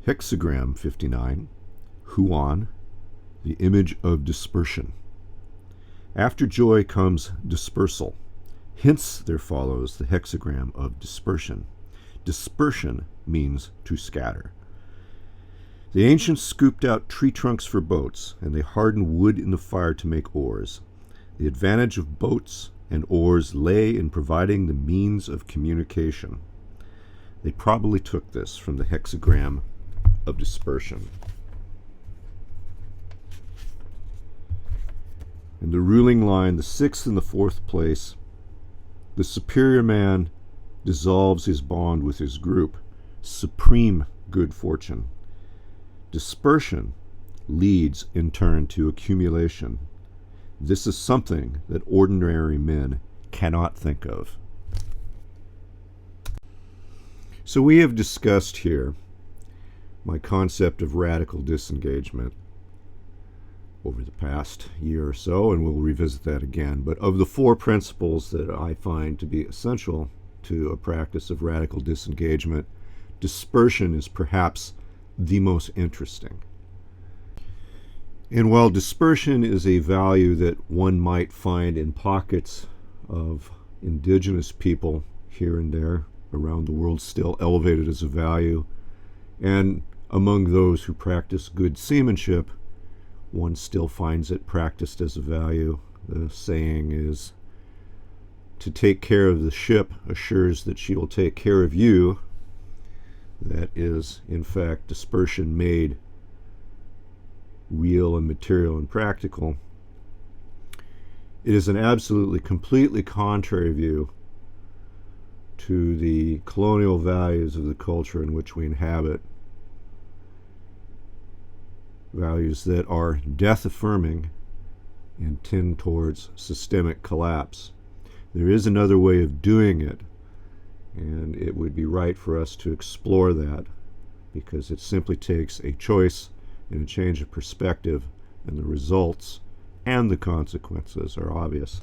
Hexagram 59, Huan, the image of dispersion. After joy comes dispersal. Hence there follows the hexagram of dispersion. Dispersion means to scatter. The ancients scooped out tree trunks for boats, and they hardened wood in the fire to make oars. The advantage of boats and oars lay in providing the means of communication. They probably took this from the hexagram of dispersion. In the ruling line, the sixth and the fourth place, the superior man dissolves his bond with his group, supreme good fortune. Dispersion leads in turn to accumulation. This is something that ordinary men cannot think of. So we have discussed here my concept of radical disengagement over the past year or so, and we'll revisit that again. But of the four principles that I find to be essential to a practice of radical disengagement, dispersion is perhaps the most interesting. And while dispersion is a value that one might find in pockets of indigenous people here and there around the world, still elevated as a value, and among those who practice good seamanship, one still finds it practiced as a value. The saying is, to take care of the ship assures that she will take care of you. That is, in fact, dispersion made real and material and practical. It is an absolutely, completely contrary view to the colonial values of the culture in which we inhabit. Values that are death-affirming and tend towards systemic collapse. There is another way of doing it, and it would be right for us to explore that, because it simply takes a choice and a change of perspective, and the results and the consequences are obvious.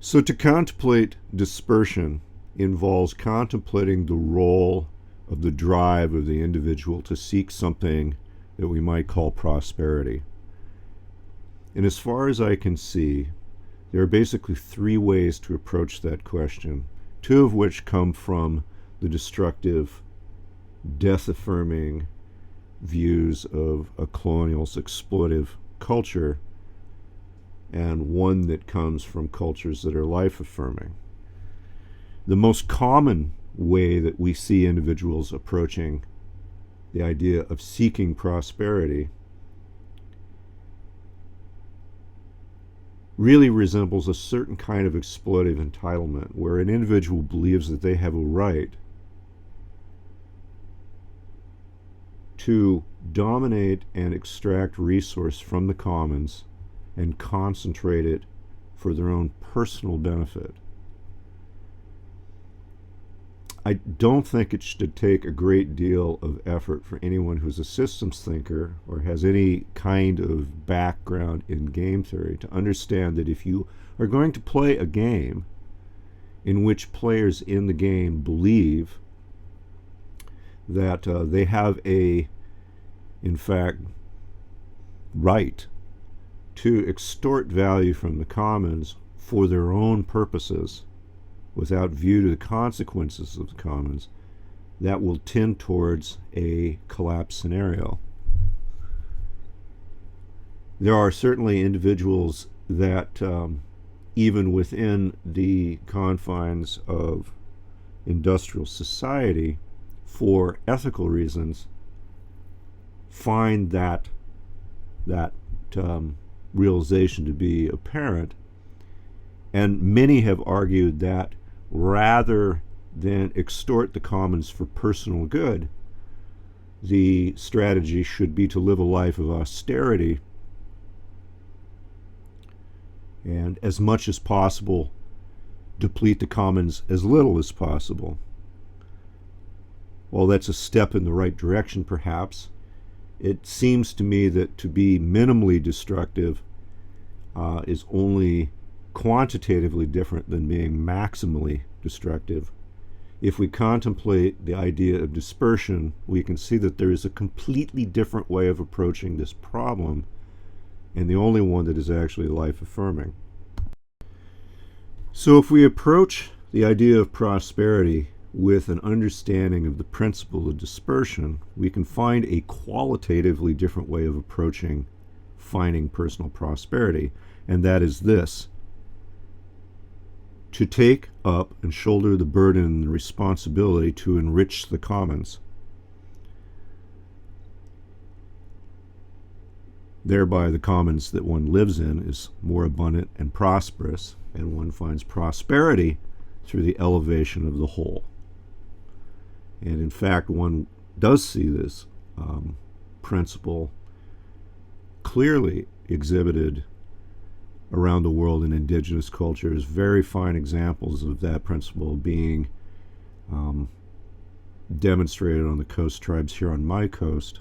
So to contemplate dispersion involves contemplating the role of the drive of the individual to seek something that we might call prosperity. And as far as I can see, there are basically three ways to approach that question, two of which come from the destructive, death-affirming views of a colonial's exploitive culture, and one that comes from cultures that are life-affirming. The most common way that we see individuals approaching the idea of seeking prosperity really resembles a certain kind of exploitive entitlement, where an individual believes that they have a right to dominate and extract resource from the commons and concentrate it for their own personal benefit. I don't think it should take a great deal of effort for anyone who's a systems thinker or has any kind of background in game theory to understand that if you are going to play a game in which players in the game believe that they have in fact, right to extort value from the commons for their own purposes, without view to the consequences of the commons, that will tend towards a collapse scenario. There are certainly individuals that, even within the confines of industrial society, for ethical reasons, find that realization to be apparent, and many have argued that rather than extort the commons for personal good, the strategy should be to live a life of austerity and, as much as possible, deplete the commons as little as possible. While that's a step in the right direction, perhaps, it seems to me that to be minimally destructive is only quantitatively different than being maximally destructive. If we contemplate the idea of dispersion, we can see that there is a completely different way of approaching this problem, and the only one that is actually life-affirming. So if we approach the idea of prosperity with an understanding of the principle of dispersion, we can find a qualitatively different way of approaching finding personal prosperity, and that is this: to take up and shoulder the burden and the responsibility to enrich the commons. Thereby, the commons that one lives in is more abundant and prosperous, and one finds prosperity through the elevation of the whole. And in fact, one does see this principle clearly exhibited around the world in indigenous cultures. Very fine examples of that principle being demonstrated on the coast tribes here on my coast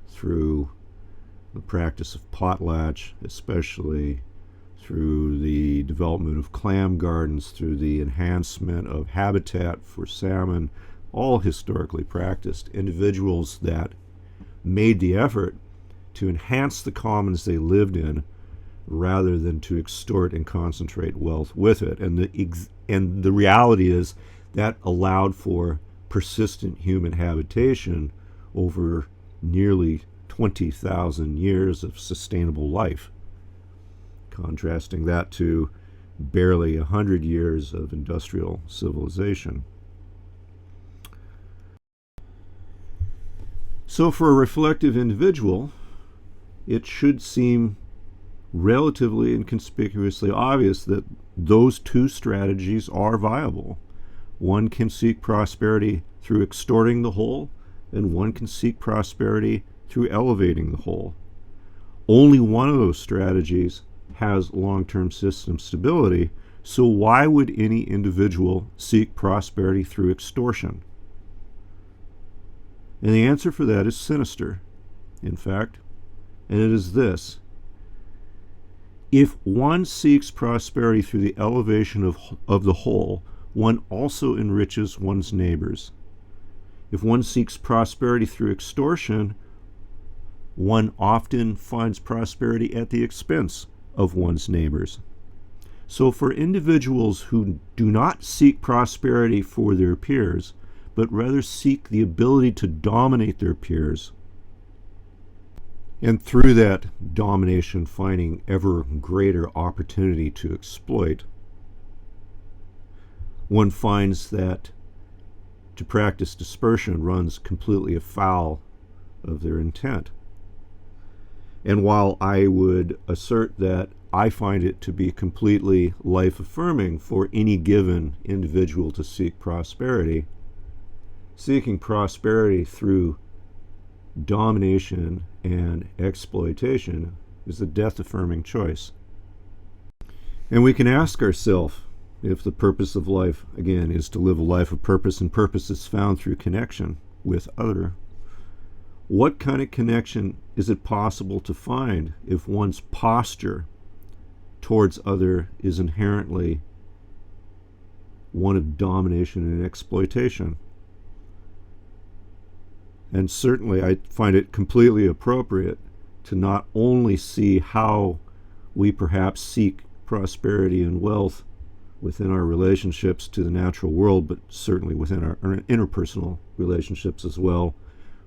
through the practice of potlatch, especially through the development of clam gardens, through the enhancement of habitat for salmon, all historically practiced. Individuals that made the effort to enhance the commons they lived in rather than to extort and concentrate wealth with it. And the reality is that allowed for persistent human habitation over nearly 20,000 years of sustainable life, contrasting that to barely 100 years of industrial civilization. So for a reflective individual, it should seem relatively inconspicuously obvious that those two strategies are viable. One can seek prosperity through extorting the whole, and one can seek prosperity through elevating the whole. Only one of those strategies has long-term system stability, so why would any individual seek prosperity through extortion? And the answer for that is sinister, in fact, and it is this: if one seeks prosperity through the elevation of the whole, one also enriches one's neighbors. If one seeks prosperity through extortion, one often finds prosperity at the expense of one's neighbors. So for individuals who do not seek prosperity for their peers, but rather seek the ability to dominate their peers, and through that domination finding ever greater opportunity to exploit, one finds that to practice dispersion runs completely afoul of their intent. And while I would assert that I find it to be completely life-affirming for any given individual to seek prosperity, seeking prosperity through domination and exploitation is a death-affirming choice. And we can ask ourselves, if the purpose of life, again, is to live a life of purpose, and purpose is found through connection with other, what kind of connection is it possible to find if one's posture towards other is inherently one of domination and exploitation? And certainly I find it completely appropriate to not only see how we perhaps seek prosperity and wealth within our relationships to the natural world, but certainly within our interpersonal relationships as well.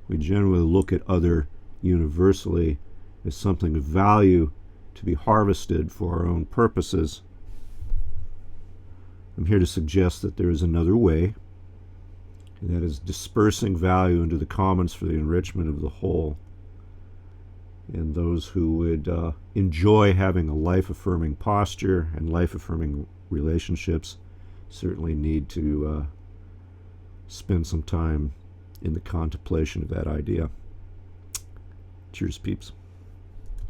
We generally look at other universally as something of value to be harvested for our own purposes. I'm here to suggest that there is another way, and that is dispersing value into the commons for the enrichment of the whole. And those who would enjoy having a life-affirming posture and life-affirming relationships certainly need to spend some time in the contemplation of that idea. Cheers, peeps.